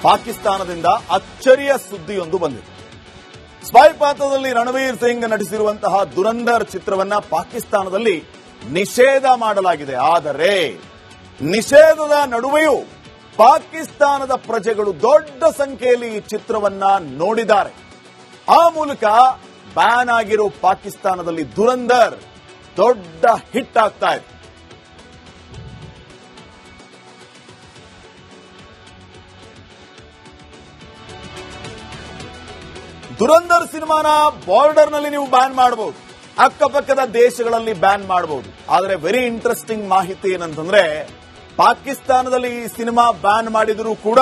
ಪಾಕಿಸ್ತಾನದಿಂದ ಅಚ್ಚರಿಯ ಸುದ್ದಿಯೊಂದು ಬಂದಿದೆ. ಸ್ಪೈ ಪಾತ್ರದಲ್ಲಿ ರಣವೀರ್ ಸಿಂಗ್ ನಟಿಸಿರುವಂತಹ ದುರಂಧರ್ ಚಿತ್ರವನ್ನ ಪಾಕಿಸ್ತಾನದಲ್ಲಿ ನಿಷೇಧ ಮಾಡಲಾಗಿದೆ. ಆದರೆ ನಿಷೇಧದ ನಡುವೆಯೂ ಪಾಕಿಸ್ತಾನದ ಪ್ರಜೆಗಳು ದೊಡ್ಡ ಸಂಖ್ಯೆಯಲ್ಲಿ ಈ ಚಿತ್ರವನ್ನ ನೋಡಿದ್ದಾರೆ. ಆ ಮೂಲಕ ಬ್ಯಾನ್ ಆಗಿರೋ ಪಾಕಿಸ್ತಾನದಲ್ಲಿ ದುರಂಧರ್ ದೊಡ್ಡ ಹಿಟ್ ಆಗ್ತಾ ಇದೆ. ದುರಂಧರ್ ಸಿನಿಮಾನ ಬಾರ್ಡರ್ ನಲ್ಲಿ ನೀವು ಬ್ಯಾನ್ ಮಾಡಬಹುದು, ಅಕ್ಕಪಕ್ಕದ ದೇಶಗಳಲ್ಲಿ ಬ್ಯಾನ್ ಮಾಡಬಹುದು. ಆದರೆ ವೆರಿ ಇಂಟ್ರೆಸ್ಟಿಂಗ್ ಮಾಹಿತಿ ಏನಂತಂದ್ರೆ, ಪಾಕಿಸ್ತಾನದಲ್ಲಿ ಈ ಸಿನಿಮಾ ಬ್ಯಾನ್ ಮಾಡಿದರೂ ಕೂಡ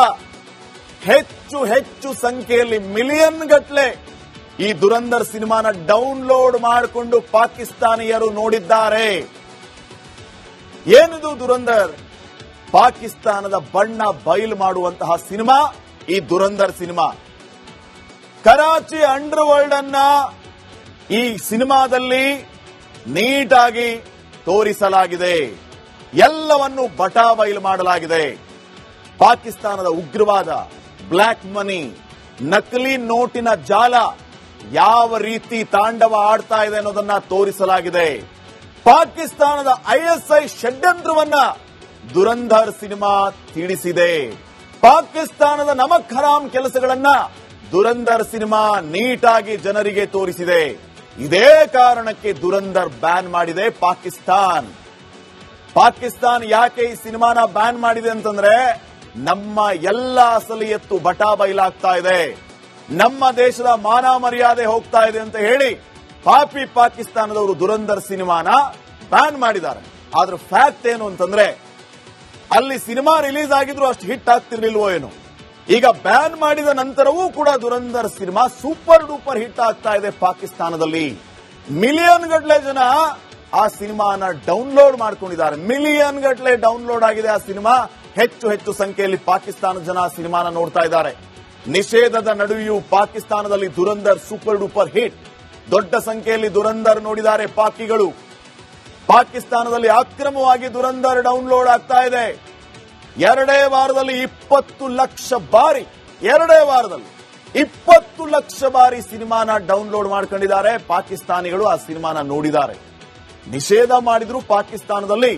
ಹೆಚ್ಚು ಹೆಚ್ಚು ಸಂಖ್ಯೆಯಲ್ಲಿ ಮಿಲಿಯನ್ ಗಟ್ಟಲೆ ಈ ದುರಂಧರ್ ಸಿನಿಮಾನ ಡೌನ್ಲೋಡ್ ಮಾಡಿಕೊಂಡು ಪಾಕಿಸ್ತಾನಿಯರು ನೋಡಿದ್ದಾರೆ. ಏನಿದು ದುರಂಧರ್? ಪಾಕಿಸ್ತಾನದ ಬಣ್ಣ ಬಯಲು ಮಾಡುವಂತಹ ಸಿನಿಮಾ ಈ Dhurandhar cinema. Karachi under world ಅನ್ನ ಈ ಸಿನಿಮಾದಲ್ಲಿ ನೀಟಾಗಿ ತೋರಿಸಲಾಗಿದೆ. ಎಲ್ಲವನ್ನು ಬಟಾಬಯಲು ಮಾಡಲಾಗಿದೆ. ಪಾಕಿಸ್ತಾನದ ಉಗ್ರವಾದ, ಬ್ಲಾಕ್ ಮನಿ, ನಕಲಿ ನೋಟಿನ ಜಾಲ ಯಾವ ರೀತಿ ತಾಂಡವ ಆಡ್ತಾ ಇದೆ ಅನ್ನೋದನ್ನ ತೋರಿಸಲಾಗಿದೆ. ಪಾಕಿಸ್ತಾನದ ಐಎಸ್ಐ ಷಡ್ಯಂತ್ರವನ್ನ ದುರಂಧರ್ ಸಿನಿಮಾ ತಿಳಿಸಿದೆ. ಪಾಕಿಸ್ತಾನದ ನಮಕ್ ಹರಾಮ್ ಕೆಲಸಗಳನ್ನ ದುರಂಧರ್ ಸಿನಿಮಾ ನೀಟಾಗಿ ಜನರಿಗೆ ತೋರಿಸಿದೆ. ಇದೇ ಕಾರಣಕ್ಕೆ ದುರಂಧರ್ ಬ್ಯಾನ್ ಮಾಡಿದೆ ಪಾಕಿಸ್ತಾನ್. ಯಾಕೆ ಈ ಸಿನಿಮಾನ ಬ್ಯಾನ್ ಮಾಡಿದೆ ಅಂತಂದ್ರೆ, ನಮ್ಮ ಎಲ್ಲ ಅಸಲಿಯತ್ತು ಬಟಾಬೈಲಾಗ್ತಾ ಇದೆ, ನಮ್ಮ ದೇಶದ ಮಾನ ಮರ್ಯಾದೆ ಹೋಗ್ತಾ ಇದೆ ಅಂತ ಹೇಳಿ ಪಾಪಿ ಪಾಕಿಸ್ತಾನದವರು ದುರಂಧರ್ ಸಿನಿಮಾನ ಬ್ಯಾನ್ ಮಾಡಿದ್ದಾರೆ. ಆದ್ರೆ ಫ್ಯಾಕ್ಟ್ ಏನು ಅಂತಂದ್ರೆ, ಅಲ್ಲಿ ಸಿನಿಮಾ ರಿಲೀಸ್ ಆಗಿದ್ರು ಅಷ್ಟು ಹಿಟ್ ಆಗ್ತಿರ್ಲಿಲ್ವೋ ಏನೋ. ಈಗ ಬ್ಯಾನ್ ಮಾಡಿದ ನಂತರವೂ ಕೂಡ Dhurandhar cinema super duper hit ಆಗ್ತಾ ಇದೆ ಪಾಕಿಸ್ತಾನದಲ್ಲಿ. ಮಿಲಿಯನ್ ಗಟ್ಟಲೆ ಜನ ಆ ಸಿನಿಮಾನ ಡೌನ್ಲೋಡ್ ಮಾಡ್ಕೊಂಡಿದ್ದಾರೆ. ಮಿಲಿಯನ್ ಗಟ್ಟಲೆ ಡೌನ್ಲೋಡ್ ಆಗಿದೆ ಆ ಸಿನಿಮಾ. ಹೆಚ್ಚು ಹೆಚ್ಚು ಸಂಖ್ಯೆಯಲ್ಲಿ ಪಾಕಿಸ್ತಾನದ ಜನ ಸಿನಿಮಾನ ನೋಡ್ತಾ ಇದ್ದಾರೆ. ನಿಷೇಧದ ನಡುವೆಯೂ ಪಾಕಿಸ್ತಾನದಲ್ಲಿ ದುರಂಧರ್ ಸೂಪರ್ ಡೂಪರ್ ಹಿಟ್. ದೊಡ್ಡ ಸಂಖ್ಯೆಯಲ್ಲಿ ದುರಂಧರ್ ನೋಡಿದ್ದಾರೆ ಪಾಕಿಗಳು. ಪಾಕಿಸ್ತಾನದಲ್ಲಿ ಅಕ್ರಮವಾಗಿ ದುರಂಧರ್ ಡೌನ್ಲೋಡ್ ಆಗ್ತಾ ಇದೆ. 2 ವಾರದಲ್ಲಿ 20 ಲಕ್ಷ ಬಾರಿ, 2 ವಾರದಲ್ಲಿ 20 ಲಕ್ಷ ಬಾರಿ ಸಿನಿಮಾನ ಡೌನ್ಲೋಡ್ ಮಾಡ್ಕೊಂಡಿದ್ದಾರೆ ಪಾಕಿಸ್ತಾನಿಗಳು. ಆ ಸಿನಿಮಾನ ನೋಡಿದ್ದಾರೆ. ನಿಷೇಧ ಮಾಡಿದ್ರು ಪಾಕಿಸ್ತಾನದಲ್ಲಿ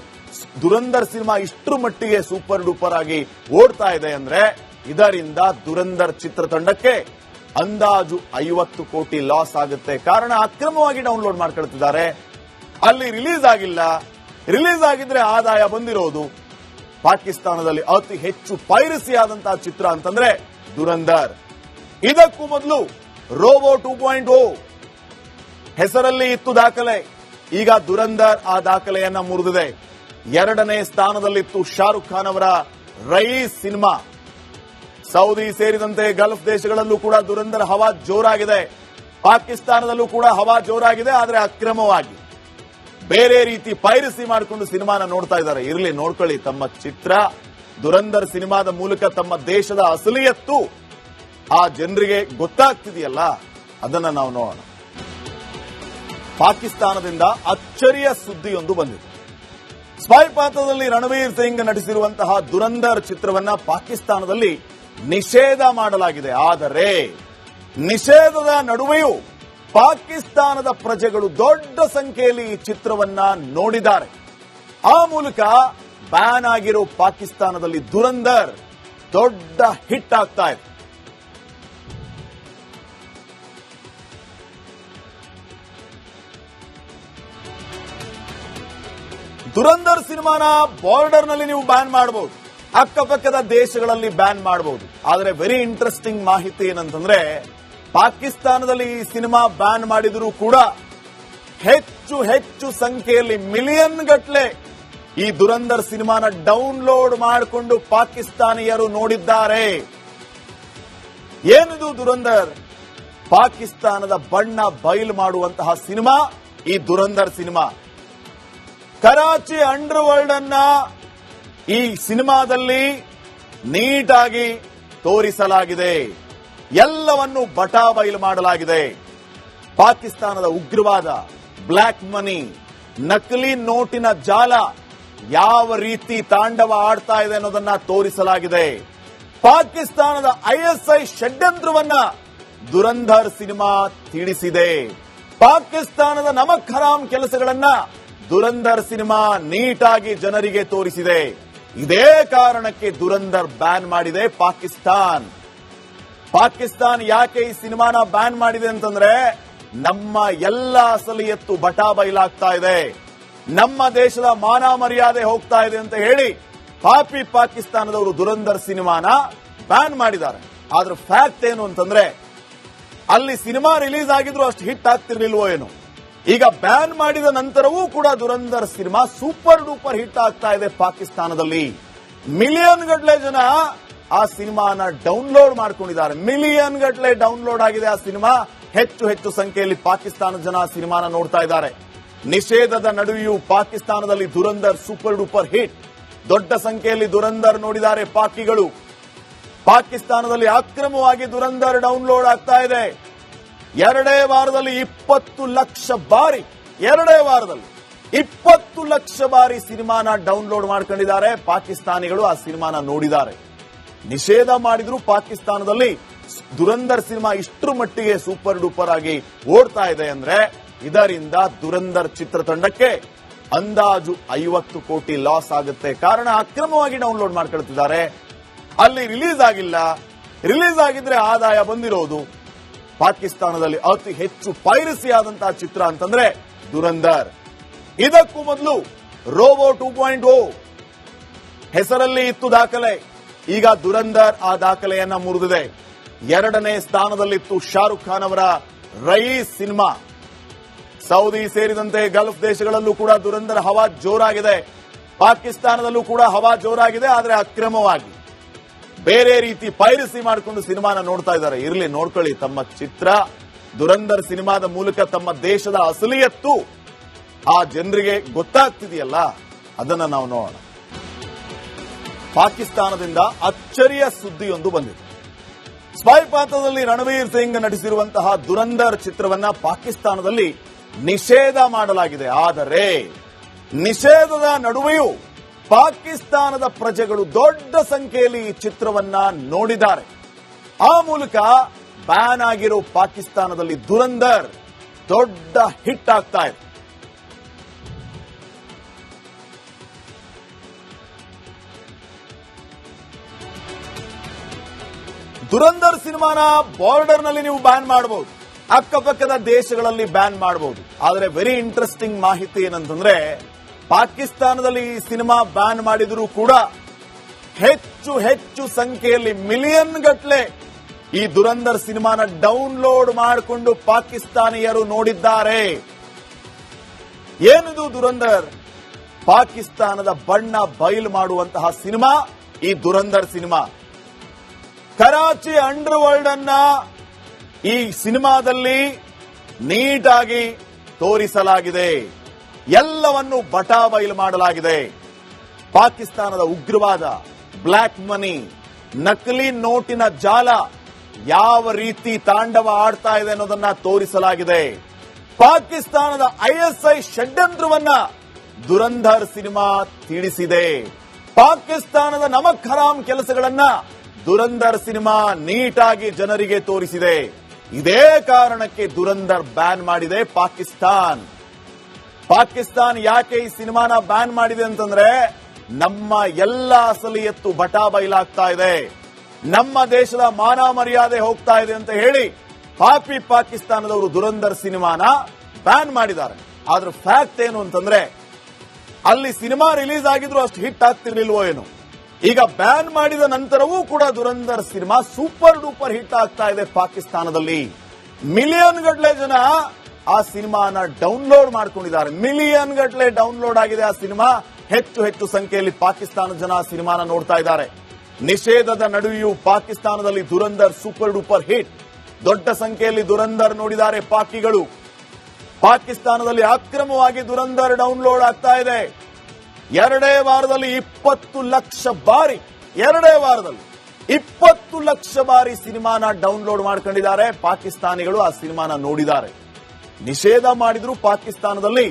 ದುರಂಧರ್ ಸಿನಿಮಾ ಇಷ್ಟರ ಮಟ್ಟಿಗೆ ಸೂಪರ್ ಡೂಪರ್ ಆಗಿ ಓಡ್ತಾ ಇದೆ ಅಂದ್ರೆ, ಇದರಿಂದ ದುರಂಧರ್ ಚಿತ್ರತಂಡಕ್ಕೆ ಅಂದಾಜು 50 ಕೋಟಿ ಲಾಸ್ ಆಗುತ್ತೆ. ಕಾರಣ ಅಕ್ರಮವಾಗಿ ಡೌನ್ಲೋಡ್ ಮಾಡ್ಕೊಳ್ತಿದ್ದಾರೆ. ಅಲ್ಲಿ ರಿಲೀಸ್ ಆಗಿಲ್ಲ. ರಿಲೀಸ್ ಆಗಿದ್ರೆ ಆದಾಯ ಬಂದಿರೋದು. ಪಾಕಿಸ್ತಾನದಲ್ಲಿ ಅತಿ ಹೆಚ್ಚು ಪೈರಸಿ ಆದಂತಹ ಚಿತ್ರ ಅಂತಂದ್ರೆ ದುರಂಧರ್. ಇದಕ್ಕೂ ಮೊದಲು ರೋಬೋ 2.0 ಹೆಸರಲ್ಲಿ ಇತ್ತು ದಾಖಲೆ. ಈಗ ದುರಂಧರ್ ಆ ದಾಖಲೆಯನ್ನ ಮುರಿದಿದೆ. 2ನೇ ಸ್ಥಾನದಲ್ಲಿತ್ತು ಶಾರುಖ್ ಖಾನ್ ಅವರ ರಯೀಸ್ ಸಿನಿಮಾ. ಸೌದಿ ಸೇರಿದಂತೆ ಗಲ್ಫ್ ದೇಶಗಳಲ್ಲೂ ಕೂಡ ದುರಂಧರ್ ಹವಾ ಜೋರಾಗಿದೆ. ಪಾಕಿಸ್ತಾನದಲ್ಲೂ ಕೂಡ ಹವಾ ಜೋರಾಗಿದೆ. ಆದರೆ ಅಕ್ರಮವಾಗಿ ಬೇರೆ ರೀತಿ ಪೈರಸಿ ಮಾಡಿಕೊಂಡು ಸಿನಿಮಾನ ನೋಡ್ತಾ ಇದ್ದಾರೆ. ಇರಲಿ, ನೋಡ್ಕೊಳ್ಳಿ. ತಮ್ಮ ಚಿತ್ರ ದುರಂಧರ್ ಸಿನಿಮಾದ ಮೂಲಕ ತಮ್ಮ ದೇಶದ ಅಸಲಿಯತ್ತು ಆ ಜನರಿಗೆ ಗೊತ್ತಾಗ್ತಿದೆಯಲ್ಲ, ಅದನ್ನ ನಾವು ನೋಡೋಣ. ಪಾಕಿಸ್ತಾನದಿಂದ ಅಚ್ಚರಿಯ ಸುದ್ದಿಯೊಂದು ಬಂದಿದೆ. ಸ್ಪೈ ಪಾತ್ರದಲ್ಲಿ ರಣವೀರ್ ಸಿಂಗ್ ನಟಿಸಿರುವಂತಹ ದುರಂಧರ್ ಚಿತ್ರವನ್ನ ಪಾಕಿಸ್ತಾನದಲ್ಲಿ ನಿಷೇಧ ಮಾಡಲಾಗಿದೆ. ಆದರೆ ನಿಷೇಧದ ನಡುವೆಯೂ ಪಾಕಿಸ್ತಾನದ ಪ್ರಜೆಗಳು ದೊಡ್ಡ ಸಂಖ್ಯೆಯಲ್ಲಿ ಈ ಚಿತ್ರವನ್ನ ನೋಡಿದ್ದಾರೆ. ಆ ಮೂಲಕ ಬ್ಯಾನ್ ಆಗಿರೋ ಪಾಕಿಸ್ತಾನದಲ್ಲಿ ದುರಂಧರ್ ದೊಡ್ಡ ಹಿಟ್ ಆಗ್ತಾ ಇದೆ. ದುರಂಧರ್ ಸಿನಿಮಾನ ಬಾರ್ಡರ್ ನಲ್ಲಿ ನೀವು ಬ್ಯಾನ್ ಮಾಡಬಹುದು, ಅಕ್ಕಪಕ್ಕದ ದೇಶಗಳಲ್ಲಿ ಬ್ಯಾನ್ ಮಾಡಬಹುದು. ಆದರೆ ವೆರಿ ಇಂಟ್ರೆಸ್ಟಿಂಗ್ ಮಾಹಿತಿ ಏನಂತಂದ್ರೆ, ಪಾಕಿಸ್ತಾನದಲ್ಲಿ ಈ ಸಿನಿಮಾ ಬ್ಯಾನ್ ಮಾಡಿದರೂ ಕೂಡ ಹೆಚ್ಚು ಹೆಚ್ಚು ಸಂಖ್ಯೆಯಲ್ಲಿ ಮಿಲಿಯನ್ ಗಟ್ಟಲೆ ಈ ದುರಂಧರ್ ಸಿನಿಮಾನ ಡೌನ್ಲೋಡ್ ಮಾಡಿಕೊಂಡು ಪಾಕಿಸ್ತಾನಿಯರು ನೋಡಿದ್ದಾರೆ. ಏನಿದು ದುರಂಧರ್? ಪಾಕಿಸ್ತಾನದ ಬಣ್ಣ ಬಯಲು ಮಾಡುವಂತಹ ಸಿನಿಮಾ ಈ Dhurandhar cinema. Karachi under world ಅನ್ನ ಈ ಸಿನಿಮಾದಲ್ಲಿ ನೀಟಾಗಿ ತೋರಿಸಲಾಗಿದೆ. ಎಲ್ಲವನ್ನು ಬಟಾಬಯಲು ಮಾಡಲಾಗಿದೆ. ಪಾಕಿಸ್ತಾನದ ಉಗ್ರವಾದ, ಬ್ಲಾಕ್ ಮನಿ, ನಕಲಿ ನೋಟಿನ ಜಾಲ ಯಾವ ರೀತಿ ತಾಂಡವ ಆಡ್ತಾ ಇದೆ ಅನ್ನೋದನ್ನ ತೋರಿಸಲಾಗಿದೆ. ಪಾಕಿಸ್ತಾನದ ಐಎಸ್ಐ ಷಡ್ಯಂತ್ರವನ್ನ ದುರಂಧರ್ ಸಿನಿಮಾ ತಿಳಿಸಿದೆ. ಪಾಕಿಸ್ತಾನದ ನಮಕ್ ಹರಾಮ್ ಕೆಲಸಗಳನ್ನ ದುರಂಧರ್ ಸಿನಿಮಾ ನೀಟಾಗಿ ಜನರಿಗೆ ತೋರಿಸಿದೆ. ಇದೇ ಕಾರಣಕ್ಕೆ ದುರಂಧರ್ ಬ್ಯಾನ್ ಮಾಡಿದೆ ಪಾಕಿಸ್ತಾನ್. ಯಾಕೆ ಈ ಸಿನಿಮಾನ ಬ್ಯಾನ್ ಮಾಡಿದೆ ಅಂತಂದ್ರೆ, ನಮ್ಮ ಎಲ್ಲ ಅಸಲಿಯತ್ತು ಬಟಾ ಬಯಲಾಗ್ತಾ ಇದೆ, ನಮ್ಮ ದೇಶದ ಮಾನ ಮರ್ಯಾದೆ ಹೋಗ್ತಾ ಇದೆ ಅಂತ ಹೇಳಿ ಪಾಪಿ ಪಾಕಿಸ್ತಾನದವರು ದುರಂಧರ್ ಸಿನಿಮಾನ ಬ್ಯಾನ್ ಮಾಡಿದ್ದಾರೆ. ಆದ್ರೆ ಫ್ಯಾಕ್ಟ್ ಏನು ಅಂತಂದ್ರೆ, ಅಲ್ಲಿ ಸಿನಿಮಾ ರಿಲೀಸ್ ಆಗಿದ್ರು ಅಷ್ಟು ಹಿಟ್ ಆಗ್ತಿರ್ಲಿಲ್ವೋ ಏನು. ಈಗ ಬ್ಯಾನ್ ಮಾಡಿದ ನಂತರವೂ ಕೂಡ Dhurandhar cinema super duper hit ಆಗ್ತಾ ಇದೆ ಪಾಕಿಸ್ತಾನದಲ್ಲಿ. ಮಿಲಿಯನ್ ಗಟ್ಟಲೆ ಜನ ಆ ಸಿನಿಮಾನ ಡೌನ್ಲೋಡ್ ಮಾಡ್ಕೊಂಡಿದ್ದಾರೆ. ಮಿಲಿಯನ್ ಗಟ್ಟಲೆ ಡೌನ್ಲೋಡ್ ಆಗಿದೆ ಆ ಸಿನಿಮಾ. ಹೆಚ್ಚು ಸಂಖ್ಯೆಯಲ್ಲಿ ಪಾಕಿಸ್ತಾನದ ಜನ ಆ ಸಿನಿಮಾನ ನೋಡ್ತಾ ಇದ್ದಾರೆ. ನಿಷೇಧದ ನಡುವೆಯೂ ಪಾಕಿಸ್ತಾನದಲ್ಲಿ ದುರಂಧರ್ ಸೂಪರ್ ಡೂಪರ್ ಹಿಟ್. ದೊಡ್ಡ ಸಂಖ್ಯೆಯಲ್ಲಿ ದುರಂಧರ್ ನೋಡಿದ್ದಾರೆ ಪಾಕಿಗಳು. ಪಾಕಿಸ್ತಾನದಲ್ಲಿ ಅಕ್ರಮವಾಗಿ ದುರಂಧರ್ ಡೌನ್ಲೋಡ್ ಆಗ್ತಾ ಇದೆ. 2 ವಾರದಲ್ಲಿ 20 ಲಕ್ಷ ಬಾರಿ, 2 ವಾರದಲ್ಲಿ 20 ಲಕ್ಷ ಬಾರಿ ಸಿನಿಮಾನ ಡೌನ್ಲೋಡ್ ಮಾಡ್ಕೊಂಡಿದ್ದಾರೆ ಪಾಕಿಸ್ತಾನಿಗಳು. ಆ ಸಿನಿಮಾನ ನೋಡಿದ್ದಾರೆ. ನಿಷೇಧ ಮಾಡಿದ್ರು ಪಾಕಿಸ್ತಾನದಲ್ಲಿ ದುರಂಧರ್ ಸಿನಿಮಾ ಇಷ್ಟರ ಮಟ್ಟಿಗೆ ಸೂಪರ್ ಡೂಪರ್ ಆಗಿ ಓಡ್ತಾ ಇದೆ ಅಂದ್ರೆ, ಇದರಿಂದ ದುರಂಧರ್ ಚಿತ್ರತಂಡಕ್ಕೆ ಅಂದಾಜು 50 ಕೋಟಿ ಲಾಸ್ ಆಗುತ್ತೆ. ಕಾರಣ ಅಕ್ರಮವಾಗಿ ಡೌನ್ಲೋಡ್ ಮಾಡ್ಕೊಳ್ತಿದ್ದಾರೆ. ಅಲ್ಲಿ ರಿಲೀಸ್ ಆಗಿಲ್ಲ. ರಿಲೀಸ್ ಆಗಿದ್ರೆ ಆದಾಯ ಬಂದಿರೋದು. ಪಾಕಿಸ್ತಾನದಲ್ಲಿ ಅತಿ ಹೆಚ್ಚು ಪೈರಸಿ ಆದಂತಹ ಚಿತ್ರ ಅಂತಂದ್ರೆ ದುರಂಧರ್. ಇದಕ್ಕೂ ಮೊದಲು ರೋಬೋ 2.0 ಹೆಸರಲ್ಲಿ ಇತ್ತು ದಾಖಲೆ. ಈಗ ದುರಂಧರ್ ಆ ದಾಖಲೆಯನ್ನ ಮುರಿದಿದೆ. 2ನೇ ಸ್ಥಾನದಲ್ಲಿತ್ತು ಶಾರುಖ್ ಖಾನ್ ಅವರ ರಯೀಸ್ ಸಿನಿಮಾ. ಸೌದಿ ಸೇರಿದಂತೆ ಗಲ್ಫ್ ದೇಶಗಳಲ್ಲೂ ಕೂಡ ದುರಂಧರ್ ಹವಾ ಜೋರಾಗಿದೆ. ಪಾಕಿಸ್ತಾನದಲ್ಲೂ ಕೂಡ ಹವಾ ಜೋರಾಗಿದೆ. ಆದ್ರೆ ಅಕ್ರಮವಾಗಿ ಬೇರೆ ರೀತಿ ಪೈರಸಿ ಮಾಡಿಕೊಂಡು ಸಿನಿಮಾನ ನೋಡ್ತಾ ಇದ್ದಾರೆ. ಇರಲಿ, ನೋಡ್ಕೊಳ್ಳಿ. ತಮ್ಮ ಚಿತ್ರ ದುರಂಧರ್ ಸಿನಿಮಾದ ಮೂಲಕ ತಮ್ಮ ದೇಶದ ಅಸಲಿಯತ್ತು ಆ ಜನರಿಗೆ ಗೊತ್ತಾಗ್ತಿದೆಯಲ್ಲ, ಅದನ್ನ ನಾವು ನೋಡೋಣ. ಪಾಕಿಸ್ತಾನದಿಂದ ಅಚ್ಚರಿಯ ಸುದ್ದಿಯೊಂದು ಬಂದಿದೆ. ಸ್ಪೈ ಪಾತ್ರದಲ್ಲಿ ರಣವೀರ್ ಸಿಂಗ್ ನಟಿಸಿರುವಂತಹ ದುರಂಧರ್ ಚಿತ್ರವನ್ನ ಪಾಕಿಸ್ತಾನದಲ್ಲಿ ನಿಷೇಧ ಮಾಡಲಾಗಿದೆ. ಆದರೆ ನಿಷೇಧದ ನಡುವೆಯೂ ಪಾಕಿಸ್ತಾನದ ಪ್ರಜೆಗಳು ದೊಡ್ಡ ಸಂಖ್ಯೆಯಲ್ಲಿ ಈ ಚಿತ್ರವನ್ನ ನೋಡಿದ್ದಾರೆ. ಆ ಮೂಲಕ ಬ್ಯಾನ್ ಆಗಿರೋ ಪಾಕಿಸ್ತಾನದಲ್ಲಿ ದುರಂಧರ್ ದೊಡ್ಡ ಹಿಟ್ ಆಗ್ತಾ ಇದೆ. ದುರಂಧರ್ ಸಿನಿಮಾನ ಬಾರ್ಡರ್ ನಲ್ಲಿ ನೀವು ಬ್ಯಾನ್ ಮಾಡಬಹುದು, ಅಕ್ಕಪಕ್ಕದ ದೇಶಗಳಲ್ಲಿ ಬ್ಯಾನ್ ಮಾಡಬಹುದು. ಆದರೆ ವೆರಿ ಇಂಟ್ರೆಸ್ಟಿಂಗ್ ಮಾಹಿತಿ ಏನಂತಂದ್ರೆ, ಪಾಕಿಸ್ತಾನದಲ್ಲಿ ಈ ಸಿನಿಮಾ ಬ್ಯಾನ್ ಮಾಡಿದರೂ ಕೂಡ ಹೆಚ್ಚು ಸಂಖ್ಯೆಯಲ್ಲಿ ಮಿಲಿಯನ್ ಗಟ್ಟಲೆ ಈ ದುರಂಧರ್ ಸಿನಿಮಾನ ಡೌನ್ಲೋಡ್ ಮಾಡಿಕೊಂಡು ಪಾಕಿಸ್ತಾನಿಯರು ನೋಡಿದ್ದಾರೆ. ಏನಿದು ದುರಂಧರ್? ಪಾಕಿಸ್ತಾನದ ಬಣ್ಣ ಬಯಲು ಮಾಡುವಂತಹ ಸಿನಿಮಾ ಈ Dhurandhar cinema. Karachi under world ಅನ್ನ ಈ ಸಿನಿಮಾದಲ್ಲಿ ನೀಟಾಗಿ ತೋರಿಸಲಾಗಿದೆ. ಎಲ್ಲವನ್ನು ಬಟಾ ಬಯಲು ಮಾಡಲಾಗಿದೆ. ಪಾಕಿಸ್ತಾನದ ಉಗ್ರವಾದ, ಬ್ಲಾಕ್ ಮನಿ, ನಕಲಿ ನೋಟಿನ ಜಾಲ ಯಾವ ರೀತಿ ತಾಂಡವ ಆಡ್ತಾ ಇದೆ ಅನ್ನೋದನ್ನ ತೋರಿಸಲಾಗಿದೆ. ಪಾಕಿಸ್ತಾನದ ಐಎಸ್ಐ ಷಡ್ಯಂತ್ರವನ್ನ ದುರಂಧರ್ ಸಿನಿಮಾ ತಿಳಿಸಿದೆ. ಪಾಕಿಸ್ತಾನದ ನಮಕ್ ಹರಾಮ್ ಕೆಲಸಗಳನ್ನ ದುರಂಧರ್ ಸಿನಿಮಾ ನೀಟಾಗಿ ಜನರಿಗೆ ತೋರಿಸಿದೆ. ಇದೇ ಕಾರಣಕ್ಕೆ ದುರಂಧರ್ ಬ್ಯಾನ್ ಮಾಡಿದೆ ಪಾಕಿಸ್ತಾನ್. ಯಾಕೆ ಈ ಸಿನಿಮಾನ ಬ್ಯಾನ್ ಮಾಡಿದೆ ಅಂತಂದ್ರೆ, ನಮ್ಮ ಎಲ್ಲ ಅಸಲಿಯತ್ತು ಬಟಾ ಬಯಲಾಗ್ತಾ ಇದೆ, ನಮ್ಮ ದೇಶದ ಮಾನ ಮರ್ಯಾದೆ ಹೋಗ್ತಾ ಇದೆ ಅಂತ ಹೇಳಿ ಪಾಪಿ ಪಾಕಿಸ್ತಾನದವರು ದುರಂಧರ್ ಸಿನಿಮಾನ ಬ್ಯಾನ್ ಮಾಡಿದ್ದಾರೆ. ಆದ್ರೆ ಫ್ಯಾಕ್ಟ್ ಏನು ಅಂತಂದ್ರೆ, ಅಲ್ಲಿ ಸಿನಿಮಾ ರಿಲೀಸ್ ಆಗಿದ್ರು ಅಷ್ಟು ಹಿಟ್ ಆಗ್ತಿರ್ಲಿಲ್ವೋ ಏನು. ಈಗ ಬ್ಯಾನ್ ಮಾಡಿದ ನಂತರವೂ ಕೂಡ Dhurandhar cinema super duper hit ಆಗ್ತಾ ಇದೆ ಪಾಕಿಸ್ತಾನದಲ್ಲಿ. ಮಿಲಿಯನ್ ಗಟ್ಟಲೆ ಜನ ಆ ಸಿನಿಮಾನ ಡೌನ್ಲೋಡ್ ಮಾಡ್ಕೊಂಡಿದ್ದಾರೆ. ಮಿಲಿಯನ್ ಗಟ್ಟಲೆ ಡೌನ್ಲೋಡ್ ಆಗಿದೆ ಆ ಸಿನಿಮಾ. ಹೆಚ್ಚು ಸಂಖ್ಯೆಯಲ್ಲಿ ಪಾಕಿಸ್ತಾನದ ಜನ ಆ ಸಿನಿಮಾನ ನೋಡ್ತಾ ಇದ್ದಾರೆ. ನಿಷೇಧದ ನಡುವೆಯೂ ಪಾಕಿಸ್ತಾನದಲ್ಲಿ ದುರಂಧರ್ ಸೂಪರ್ ಡೂಪರ್ ಹಿಟ್. ದೊಡ್ಡ ಸಂಖ್ಯೆಯಲ್ಲಿ ದುರಂಧರ್ ನೋಡಿದ್ದಾರೆ ಪಾಕಿಗಳು. ಪಾಕಿಸ್ತಾನದಲ್ಲಿ ಅಕ್ರಮವಾಗಿ ದುರಂಧರ್ ಡೌನ್ಲೋಡ್ ಆಗ್ತಾ ಇದೆ. 2 ವಾರದಲ್ಲಿ 20 ಲಕ್ಷ ಬಾರಿ, 2 ವಾರದಲ್ಲಿ 20 ಲಕ್ಷ ಬಾರಿ ಸಿನಿಮಾನ ಡೌನ್ಲೋಡ್ ಮಾಡ್ಕೊಂಡಿದ್ದಾರೆ ಪಾಕಿಸ್ತಾನಿಗಳು. ಆ ಸಿನಿಮಾನ ನೋಡಿದ್ದಾರೆ. ನಿಷೇಧ ಮಾಡಿದ್ರು ಪಾಕಿಸ್ತಾನದಲ್ಲಿ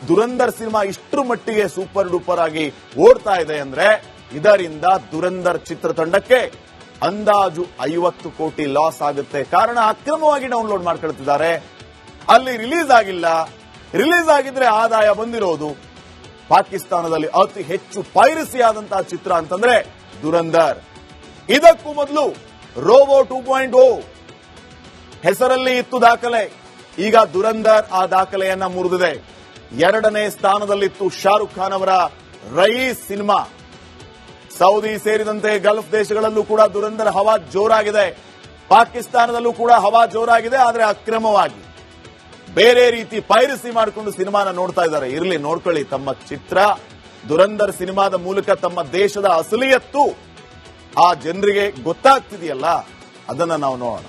ದುರಂಧರ್ ಸಿನಿಮಾ ಇಷ್ಟರ ಮಟ್ಟಿಗೆ ಸೂಪರ್ ಡೂಪರ್ ಆಗಿ ಓಡ್ತಾ ಇದೆ ಅಂದ್ರೆ, ಇದರಿಂದ ದುರಂಧರ್ ಚಿತ್ರತಂಡಕ್ಕೆ ಅಂದಾಜು 50 ಕೋಟಿ ಲಾಸ್ ಆಗುತ್ತೆ. ಕಾರಣ ಅಕ್ರಮವಾಗಿ ಡೌನ್ಲೋಡ್ ಮಾಡ್ಕೊಳ್ತಿದ್ದಾರೆ. ಅಲ್ಲಿ ರಿಲೀಸ್ ಆಗಿಲ್ಲ. ರಿಲೀಸ್ ಆಗಿದ್ರೆ ಆದಾಯ ಬಂದಿರೋದು. ಪಾಕಿಸ್ತಾನದಲ್ಲಿ ಅತಿ ಹೆಚ್ಚು ಪೈರಸಿ ಆದಂತಹ ಚಿತ್ರ ಅಂತಂದ್ರೆ ದುರಂಧರ್. ಇದಕ್ಕೂ ಮೊದಲು ರೋಬೋ 2.0 ಹೆಸರಲ್ಲಿ ಇತ್ತು ದಾಖಲೆ. ಈಗ ದುರಂಧರ್ ಆ ದಾಖಲೆಯನ್ನ ಮುರಿದಿದೆ. 2ನೇ ಸ್ಥಾನದಲ್ಲಿತ್ತು ಶಾರುಖ್ ಖಾನ್ ಅವರ ರಯೀಸ್ ಸಿನಿಮಾ. ಸೌದಿ ಸೇರಿದಂತೆ ಗಲ್ಫ್ ದೇಶಗಳಲ್ಲೂ ಕೂಡ ದುರಂಧರ್ ಹವಾ ಜೋರಾಗಿದೆ. ಪಾಕಿಸ್ತಾನದಲ್ಲೂ ಕೂಡ ಹವಾ ಜೋರಾಗಿದೆ. ಆದರೆ ಅಕ್ರಮವಾಗಿ ಬೇರೆ ರೀತಿ ಪೈರಸಿ ಮಾಡಿಕೊಂಡು ಸಿನಿಮಾನ ನೋಡ್ತಾ ಇದ್ದಾರೆ. ಇರ್ಲಿ, ನೋಡ್ಕೊಳ್ಳಿ. ತಮ್ಮ ಚಿತ್ರ ದುರಂಧರ್ ಸಿನಿಮಾದ ಮೂಲಕ ತಮ್ಮ ದೇಶದ ಅಸಲಿಯತ್ತು ಆ ಜನರಿಗೆ ಗೊತ್ತಾಗ್ತಿದೆಯಲ್ಲ, ಅದನ್ನ ನಾವು ನೋಡೋಣ.